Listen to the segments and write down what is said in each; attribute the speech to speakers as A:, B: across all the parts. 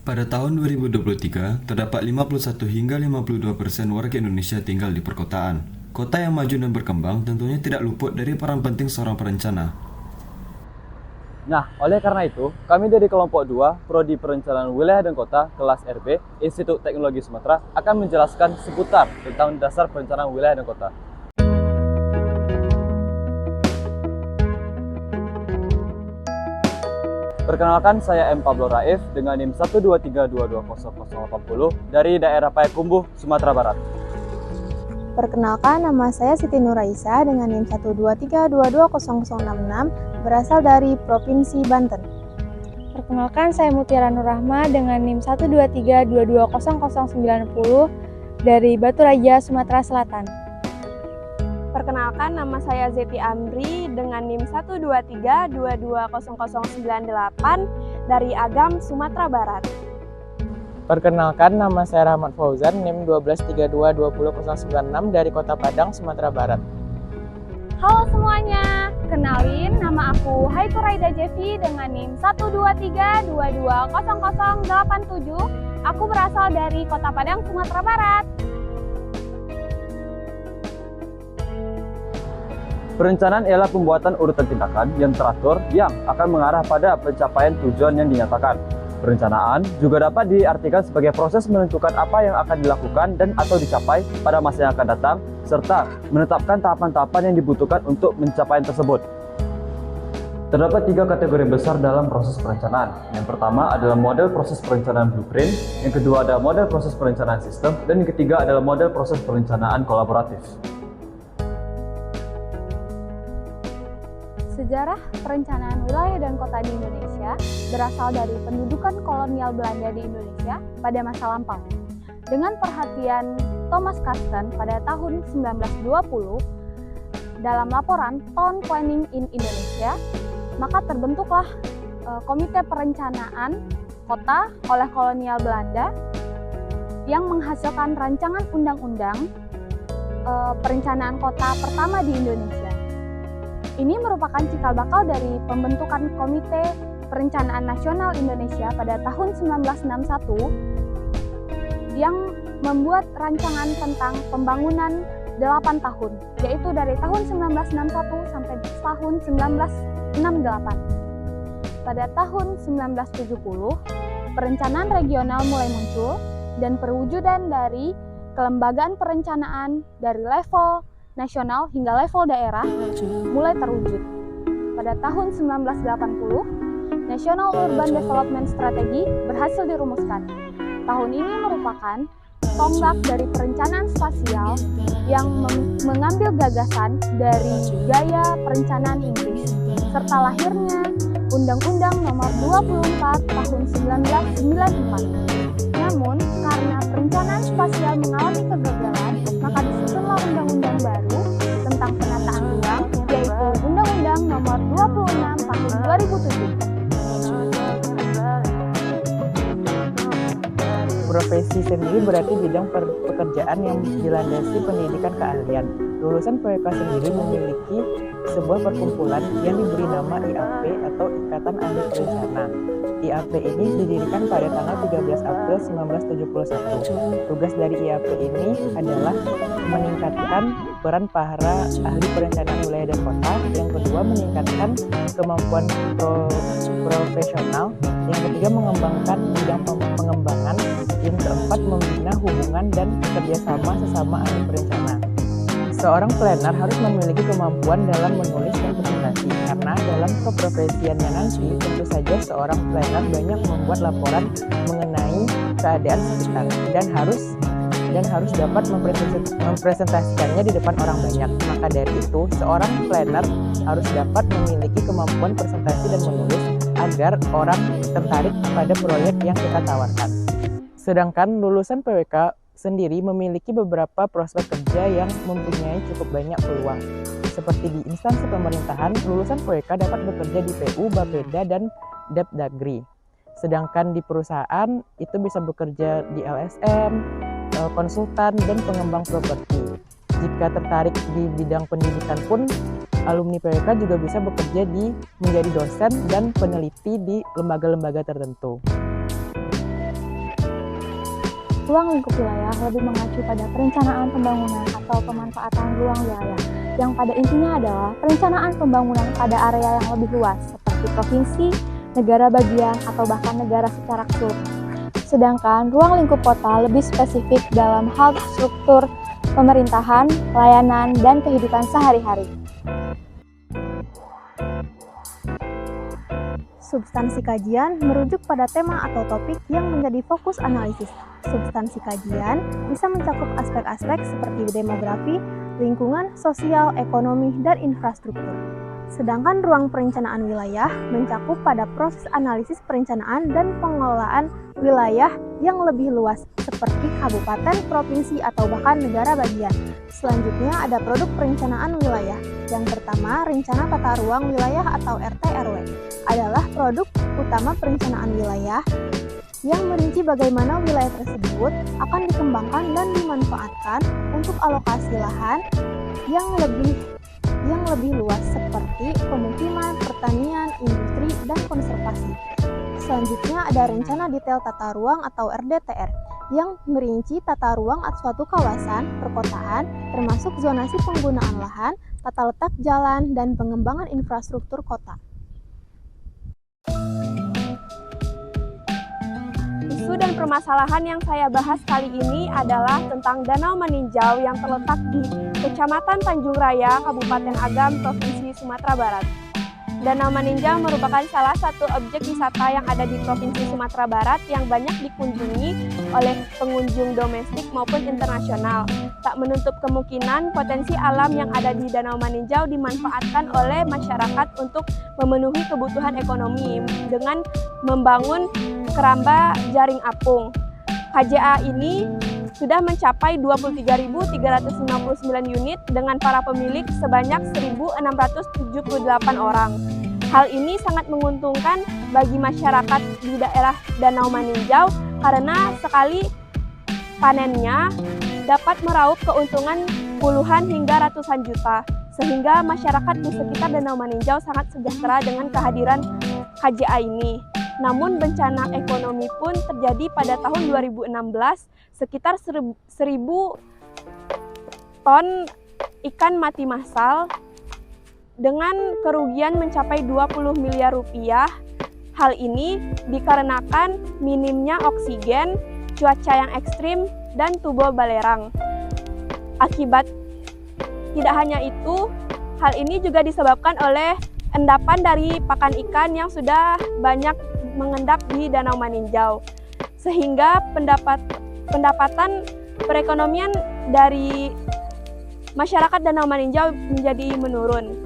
A: Pada tahun 2023, terdapat 51 hingga 52% warga Indonesia tinggal di perkotaan. Kota yang maju dan berkembang tentunya tidak luput dari peran penting seorang perencana.
B: Nah, oleh karena itu, kami dari kelompok 2, Prodi Perencanaan Wilayah dan Kota, kelas RB, Institut Teknologi Sumatera, akan menjelaskan seputar tentang dasar perencanaan wilayah dan kota. Perkenalkan, saya M. Pablo Raif dengan NIM 123220080 dari daerah Payakumbuh, Sumatera Barat.
C: Perkenalkan, nama saya Siti Nuraisa dengan NIM 123220066 berasal dari Provinsi Banten.
D: Perkenalkan, saya Mutiara Nurrahma dengan NIM 123220090 dari Batu Raja, Sumatera Selatan.
E: Perkenalkan, nama saya Zeti Amri dengan NIM 123220098 dari Agam, Sumatera Barat.
F: Perkenalkan, nama saya Rahmat Fauzan, NIM 123220096 dari Kota Padang, Sumatera Barat.
G: Halo semuanya, kenalin nama aku Haitu Raida Jevi dengan NIM 123220087. Aku berasal dari Kota Padang, Sumatera Barat.
B: Perencanaan ialah pembuatan urutan tindakan yang teratur yang akan mengarah pada pencapaian tujuan yang dinyatakan. Perencanaan juga dapat diartikan sebagai proses menentukan apa yang akan dilakukan dan atau dicapai pada masa yang akan datang, serta menetapkan tahapan-tahapan yang dibutuhkan untuk pencapaian tersebut. Terdapat 3 kategori besar dalam proses perencanaan. Yang pertama adalah model proses perencanaan blueprint, yang kedua adalah model proses perencanaan sistem, dan yang ketiga adalah model proses perencanaan kolaboratif.
G: Sejarah perencanaan wilayah dan kota di Indonesia berasal dari pendudukan kolonial Belanda di Indonesia pada masa lampau. Dengan perhatian Thomas Carsten pada tahun 1920 dalam laporan Town Planning in Indonesia, maka terbentuklah Komite Perencanaan Kota oleh kolonial Belanda yang menghasilkan rancangan undang-undang perencanaan kota pertama di Indonesia. Ini merupakan cikal bakal dari pembentukan Komite Perencanaan Nasional Indonesia pada tahun 1961 yang membuat rancangan tentang pembangunan 8 tahun, yaitu dari tahun 1961 sampai tahun 1968. Pada tahun 1970, perencanaan regional mulai muncul dan perwujudan dari kelembagaan perencanaan dari level nasional hingga level daerah mulai terwujud. Pada tahun 1980, National Urban Development Strategy berhasil dirumuskan. Tahun ini merupakan tonggak dari perencanaan spasial yang mengambil gagasan dari gaya perencanaan Inggris, serta lahirnya Undang-Undang Nomor 24 Tahun 1994. Namun, karena perencanaan spasial mengalami kegagalan, maka disusunlah undang-undang baru tentang penataan ruang, yaitu Undang-Undang Nomor 26 Tahun 2007.
F: Profesi sendiri berarti bidang pekerjaan yang dilandasi pendidikan keahlian. Lulusan PWK sendiri memiliki sebuah perkumpulan yang diberi nama IAP atau Ikatan Ahli Perencana. IAP ini didirikan pada tanggal 13 April 1971. Tugas dari IAP ini adalah meningkatkan peran para ahli perencanaan wilayah dan kota. Yang kedua, meningkatkan kemampuan profesional. Yang ketiga, mengembangkan bidang pengembangan. Yang keempat, membina hubungan dan kerjasama sesama ahli perencana. Seorang planner harus memiliki kemampuan dalam menulis dan presentasi, karena dalam keprofesiannya nanti tentu saja seorang planner banyak membuat laporan mengenai keadaan sekitar dan harus dapat mempresentasikannya di depan orang banyak. Maka dari itu, seorang planner harus dapat memiliki kemampuan presentasi dan menulis agar orang tertarik pada proyek yang kita tawarkan. Sedangkan lulusan PWK sendiri memiliki beberapa prospek kerja yang mempunyai cukup banyak peluang. Seperti di instansi pemerintahan, lulusan PWK dapat bekerja di PU, Bapeda, dan Depdagri. Sedangkan di perusahaan, itu bisa bekerja di LSM, konsultan, dan pengembang properti. Jika tertarik di bidang pendidikan pun, alumni PWK juga bisa bekerja menjadi dosen dan peneliti di lembaga-lembaga tertentu.
D: ruang lingkup wilayah lebih mengacu pada perencanaan pembangunan atau pemanfaatan ruang wilayah, yang pada intinya adalah perencanaan pembangunan pada area yang lebih luas, seperti provinsi, negara bagian, atau bahkan negara secara keseluruhan. Sedangkan ruang lingkup kota lebih spesifik dalam hal struktur pemerintahan, layanan, dan kehidupan sehari-hari.
C: Substansi kajian merujuk pada tema atau topik yang menjadi fokus analisis. Substansi kajian bisa mencakup aspek-aspek seperti demografi, lingkungan, sosial, ekonomi, dan infrastruktur. Sedangkan ruang perencanaan wilayah mencakup pada proses analisis perencanaan dan pengelolaan wilayah yang lebih luas, seperti kabupaten, provinsi, atau bahkan negara bagian. Selanjutnya ada produk perencanaan wilayah. Yang pertama, rencana tata ruang wilayah atau RT/RW adalah produk utama perencanaan wilayah yang merinci bagaimana wilayah tersebut akan dikembangkan dan dimanfaatkan untuk alokasi lahan yang lebih luas seperti pemukiman, pertanian, industri, dan konservasi. Selanjutnya ada rencana detail tata ruang atau RDTR yang merinci tata ruang suatu kawasan perkotaan termasuk zonasi penggunaan lahan, tata letak jalan, dan pengembangan infrastruktur kota.
E: Isu dan permasalahan yang saya bahas kali ini adalah tentang Danau Maninjau yang terletak di Kecamatan Tanjung Raya, Kabupaten Agam, Provinsi Sumatera Barat. Danau Maninjau merupakan salah satu objek wisata yang ada di Provinsi Sumatera Barat yang banyak dikunjungi oleh pengunjung domestik maupun internasional. Tak menutup kemungkinan potensi alam yang ada di Danau Maninjau dimanfaatkan oleh masyarakat untuk memenuhi kebutuhan ekonomi dengan membangun keramba jaring apung. KJA ini sudah mencapai 23.359 unit dengan para pemilik sebanyak 1.678 orang. Hal ini sangat menguntungkan bagi masyarakat di daerah Danau Maninjau karena sekali panennya dapat meraup keuntungan puluhan hingga ratusan juta, sehingga masyarakat di sekitar Danau Maninjau sangat sejahtera dengan kehadiran KJA ini. Namun bencana ekonomi pun terjadi pada tahun 2016, sekitar 1.000 ton ikan mati massal dengan kerugian mencapai 20 miliar rupiah. Hal ini dikarenakan minimnya oksigen, cuaca yang ekstrim, dan tubuh balerang. Akibat tidak hanya itu, hal ini juga disebabkan oleh endapan dari pakan ikan yang sudah banyak mengendap di Danau Maninjau, sehingga pendapatan perekonomian dari masyarakat Danau Maninjau menjadi menurun.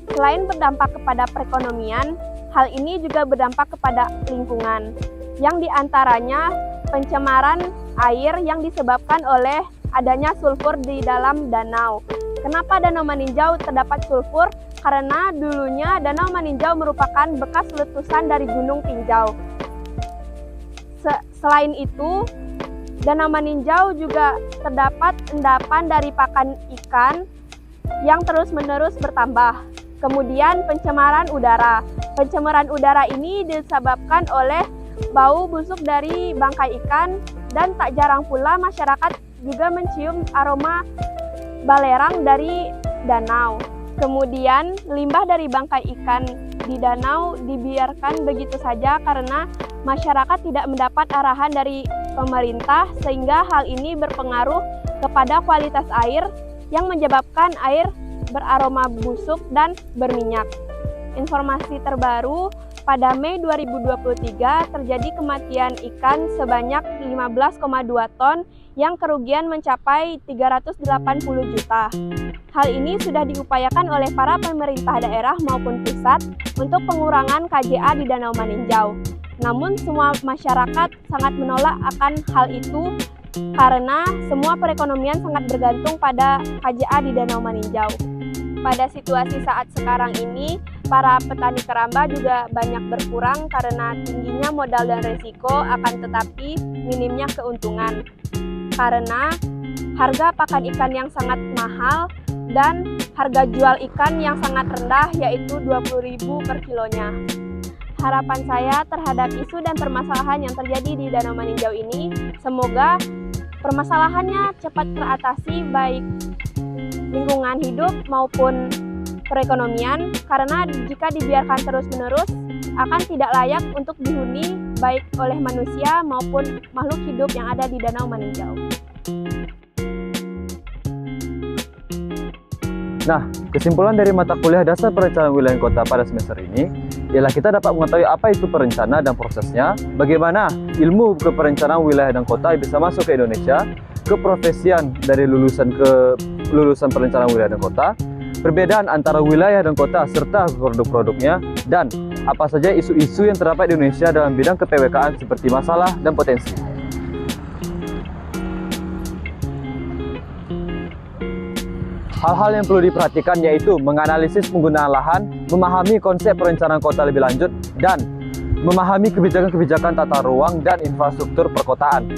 E: Selain berdampak kepada perekonomian, hal ini juga berdampak kepada lingkungan, yang diantaranya pencemaran air yang disebabkan oleh adanya sulfur di dalam danau. Kenapa Danau Maninjau terdapat sulfur? Karena dulunya Danau Maninjau merupakan bekas letusan dari Gunung Tinjau. Selain itu, Danau Maninjau juga terdapat endapan dari pakan ikan yang terus-menerus bertambah. Kemudian pencemaran udara. Pencemaran udara ini disebabkan oleh bau busuk dari bangkai ikan, dan tak jarang pula masyarakat juga mencium aroma balerang dari danau. Kemudian limbah dari bangkai ikan di danau dibiarkan begitu saja karena masyarakat tidak mendapat arahan dari pemerintah, sehingga hal ini berpengaruh kepada kualitas air yang menyebabkan air beraroma busuk dan berminyak. Informasi terbaru, pada Mei 2023 terjadi kematian ikan sebanyak 15,2 ton yang kerugian mencapai 380 juta. Hal ini sudah diupayakan oleh para pemerintah daerah maupun pusat untuk pengurangan KJA di Danau Maninjau. Namun semua masyarakat sangat menolak akan hal itu karena semua perekonomian sangat bergantung pada KJA di Danau Maninjau. Pada situasi saat sekarang ini, para petani keramba juga banyak berkurang karena tingginya modal dan risiko, akan tetapi minimnya keuntungan. Karena harga pakan ikan yang sangat mahal dan harga jual ikan yang sangat rendah, yaitu 20.000 per kilonya. harapan saya terhadap isu dan permasalahan yang terjadi di Danau Maninjau ini, semoga permasalahannya cepat teratasi baik lingkungan hidup maupun perekonomian, karena jika dibiarkan terus-menerus akan tidak layak untuk dihuni baik oleh manusia maupun makhluk hidup yang ada di Danau Maninjau.
B: Nah, kesimpulan dari mata kuliah Dasar Perencanaan Wilayah dan Kota pada semester ini ialah kita dapat mengetahui apa itu perencana dan prosesnya, bagaimana ilmu keperencanaan wilayah dan kota bisa masuk ke Indonesia, keprofesian dari lulusan perencanaan wilayah dan kota, perbedaan antara wilayah dan kota serta produk-produknya, dan apa saja isu-isu yang terdapat di Indonesia dalam bidang ke-PWK-an seperti masalah dan potensi. Hal-hal yang perlu diperhatikan yaitu menganalisis penggunaan lahan, memahami konsep perencanaan kota lebih lanjut, dan memahami kebijakan-kebijakan tata ruang dan infrastruktur perkotaan.